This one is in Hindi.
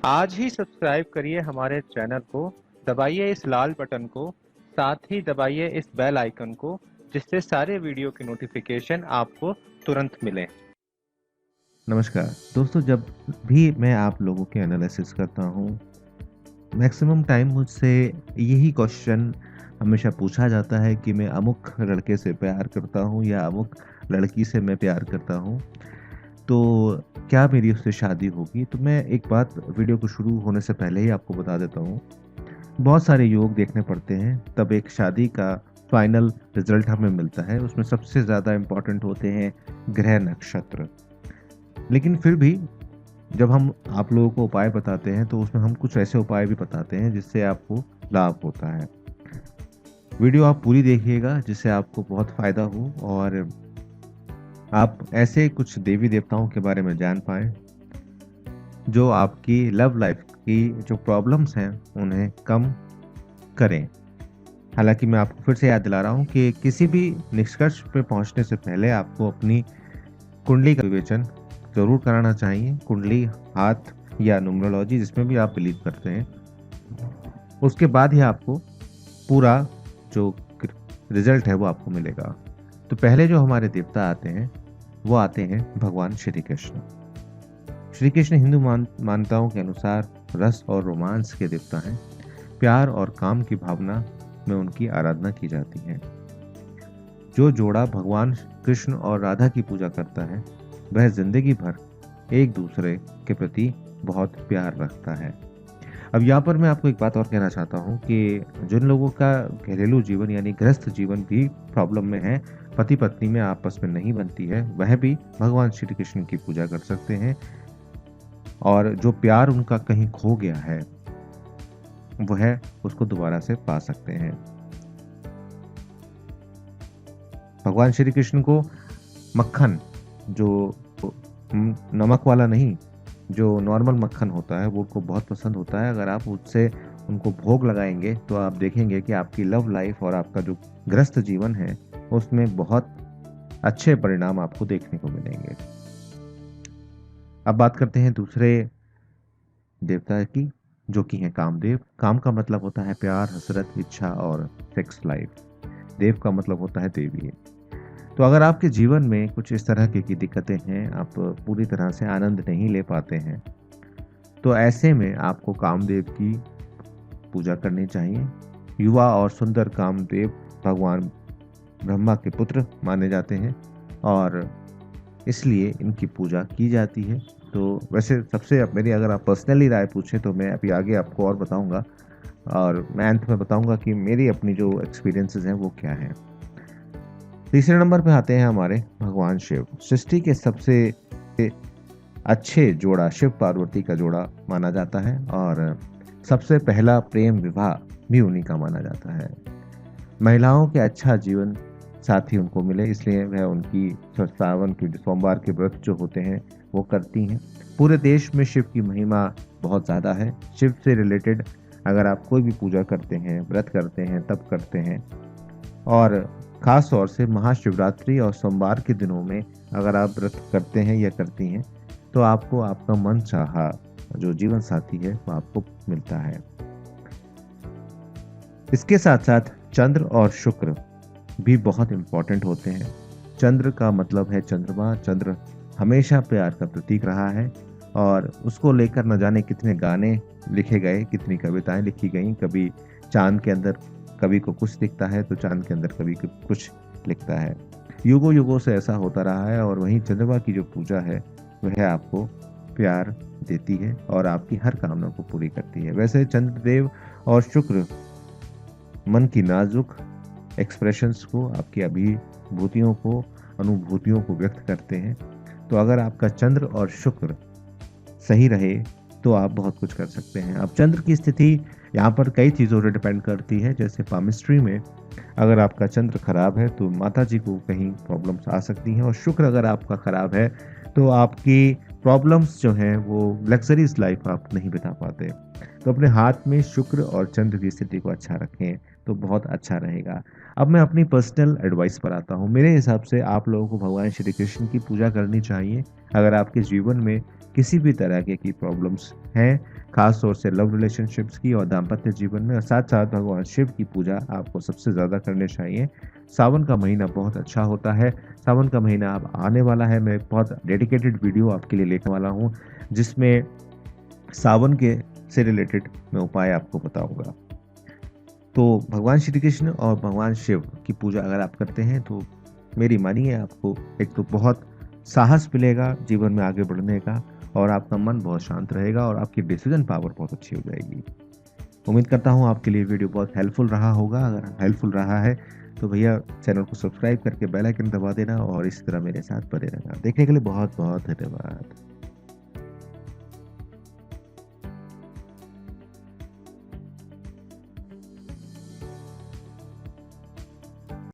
आज ही सब्सक्राइब करिए हमारे चैनल को, दबाइए इस लाल बटन को, साथ ही दबाइए इस बेल आइकन को, जिससे सारे वीडियो की नोटिफिकेशन आपको तुरंत मिले। नमस्कार दोस्तों, जब भी मैं आप लोगों के एनालिसिस करता हूँ, मैक्सिमम टाइम मुझसे यही क्वेश्चन हमेशा पूछा जाता है कि मैं अमुक लड़के से प्यार करता हूँ या अमुक लड़की से मैं प्यार करता हूँ, तो क्या मेरी उससे शादी होगी? तो मैं एक बात वीडियो को शुरू होने से पहले ही आपको बता देता हूँ। बहुत सारे योग देखने पड़ते हैं, तब एक शादी का फाइनल रिजल्ट हमें मिलता है। उसमें सबसे ज़्यादा इम्पोर्टेंट होते हैं ग्रह नक्षत्र। लेकिन फिर भी जब हम आप लोगों को उपाय बताते हैं, तो उसमें हम कुछ ऐसे उपाय भी बताते हैं जिससे आपको लाभ होता है। वीडियो आप पूरी देखिएगा जिससे आपको बहुत फ़ायदा हो और आप ऐसे कुछ देवी देवताओं के बारे में जान पाएँ, जो आपकी लव लाइफ की जो प्रॉब्लम्स हैं, उन्हें कम करें। हालाँकि मैं आपको फिर से याद दिला रहा हूँ कि किसी भी निष्कर्ष पे पहुँचने से पहले आपको अपनी कुंडली का विवेचन ज़रूर कराना चाहिए। कुंडली, हाथ या न्यूमरोलॉजी जिसमें भी आप बिलीव करते हैं, उसके बाद ही आपको पूरा जो रिजल्ट है वो आपको मिलेगा। तो पहले जो हमारे देवता आते हैं, वो आते हैं भगवान श्री कृष्ण। श्री कृष्ण हिंदू मान्यताओं के अनुसार रस और रोमांस के देवता हैं। प्यार और काम की भावना में उनकी आराधना की जाती है। जो जोड़ा भगवान कृष्ण और राधा की पूजा करता है, वह जिंदगी भर एक दूसरे के प्रति बहुत प्यार रखता है। अब यहाँ पर मैं आपको एक बात और कहना चाहता हूँ कि जिन लोगों का घरेलू जीवन यानी गृहस्थ जीवन भी प्रॉब्लम में है, पति पत्नी में आपस में नहीं बनती है, वह भी भगवान श्री कृष्ण की पूजा कर सकते हैं और जो प्यार उनका कहीं खो गया है, वह उसको दोबारा से पा सकते हैं। भगवान श्री कृष्ण को मक्खन, जो नमक वाला नहीं, जो नॉर्मल मक्खन होता है, वो उनको बहुत पसंद होता है। अगर आप उससे उनको भोग लगाएंगे तो आप देखेंगे कि आपकी लव लाइफ और आपका जो गृहस्थ जीवन है, उसमें बहुत अच्छे परिणाम आपको देखने को मिलेंगे। अब बात करते हैं दूसरे देवता की, जो कि हैं कामदेव। काम का मतलब होता है प्यार, हसरत, इच्छा और सेक्स लाइफ। देव का मतलब होता है देवी। तो अगर आपके जीवन में कुछ इस तरह की दिक्कतें हैं, आप पूरी तरह से आनंद नहीं ले पाते हैं, तो ऐसे में आपको कामदेव की पूजा करनी चाहिए। युवा और सुंदर कामदेव भगवान ब्रह्मा के पुत्र माने जाते हैं और इसलिए इनकी पूजा की जाती है। तो वैसे सबसे अब मेरी अगर आप पर्सनली राय पूछें तो मैं अभी आगे आपको और बताऊंगा और मैं अंत में बताऊंगा कि मेरी अपनी जो एक्सपीरियंसेस हैं वो क्या हैं। तीसरे नंबर पे आते हैं हमारे भगवान शिव। सृष्टि के सबसे अच्छे जोड़ा शिव पार्वती का जोड़ा माना जाता है और सबसे पहला प्रेम विवाह भी उन्हीं का माना जाता है। महिलाओं के अच्छा जीवन साथी उनको मिले, इसलिए वह उनकी सावन के सोमवार के व्रत जो होते हैं वो करती हैं। पूरे देश में शिव की महिमा बहुत ज़्यादा है। शिव से रिलेटेड अगर आप कोई भी पूजा करते हैं, व्रत करते हैं, तप करते हैं और ख़ास तौर से महाशिवरात्रि और सोमवार के दिनों में अगर आप व्रत करते हैं या करती हैं, तो आपको आपका मन चाहा जो जीवन साथी है वो आपको मिलता है। इसके साथ साथ चंद्र और शुक्र भी बहुत इम्पोर्टेंट होते हैं। चंद्र का मतलब है चंद्रमा। चंद्र हमेशा प्यार का प्रतीक रहा है और उसको लेकर न जाने कितने गाने लिखे गए, कितनी कविताएं लिखी गई। कभी चांद के अंदर कवि को कुछ दिखता है तो चांद के अंदर कवि कुछ लिखता है। युगों युगों से ऐसा होता रहा है और वहीं चंद्रमा की जो पूजा है वह आपको प्यार देती है और आपकी हर कामना को पूरी करती है। वैसे चंद्रदेव और शुक्र मन की नाजुक एक्सप्रेशंस को, आपकी अभिभूतियों को, अनुभूतियों को व्यक्त करते हैं। तो अगर आपका चंद्र और शुक्र सही रहे तो आप बहुत कुछ कर सकते हैं। अब चंद्र की स्थिति यहाँ पर कई चीज़ों पर डिपेंड करती है। जैसे पामिस्ट्री में अगर आपका चंद्र खराब है तो माता जी को कहीं प्रॉब्लम्स आ सकती हैं और शुक्र अगर आपका खराब है तो आपकी प्रॉब्लम्स जो हैं वो लग्ज़रीज़ लाइफ़ आप नहीं बिता पाते। तो अपने हाथ में शुक्र और चंद्र की स्थिति को अच्छा रखें, तो बहुत अच्छा रहेगा। अब मैं अपनी पर्सनल एडवाइस पर आता हूँ। मेरे हिसाब से आप लोगों को भगवान श्री कृष्ण की पूजा करनी चाहिए। अगर आपके जीवन में किसी भी तरह के की प्रॉब्लम्स हैं, ख़ास तौर से लव रिलेशनशिप्स की और दाम्पत्य जीवन में, और साथ-साथ भगवान शिव की पूजा आपको सबसे ज़्यादा करनी चाहिए। सावन का महीना बहुत अच्छा होता है। सावन का महीना अब आने वाला है। मैं एक बहुत डेडिकेटेड वीडियो आपके लिए लेने वाला हूँ, जिसमें सावन के से रिलेटेड मैं उपाय आपको बताऊँगा। तो भगवान श्री कृष्ण और भगवान शिव की पूजा अगर आप करते हैं तो मेरी मानिए आपको एक तो बहुत साहस मिलेगा जीवन में आगे बढ़ने का, और आपका मन बहुत शांत रहेगा और आपकी डिसीजन पावर बहुत अच्छी हो जाएगी। उम्मीद करता हूँ आपके लिए वीडियो बहुत हेल्पफुल रहा होगा। अगर हेल्पफुल रहा है तो भैया चैनल को सब्सक्राइब करके बेल आइकन दबा देना और इसी तरह मेरे साथ बने रहना। देखने के लिए बहुत बहुत धन्यवाद।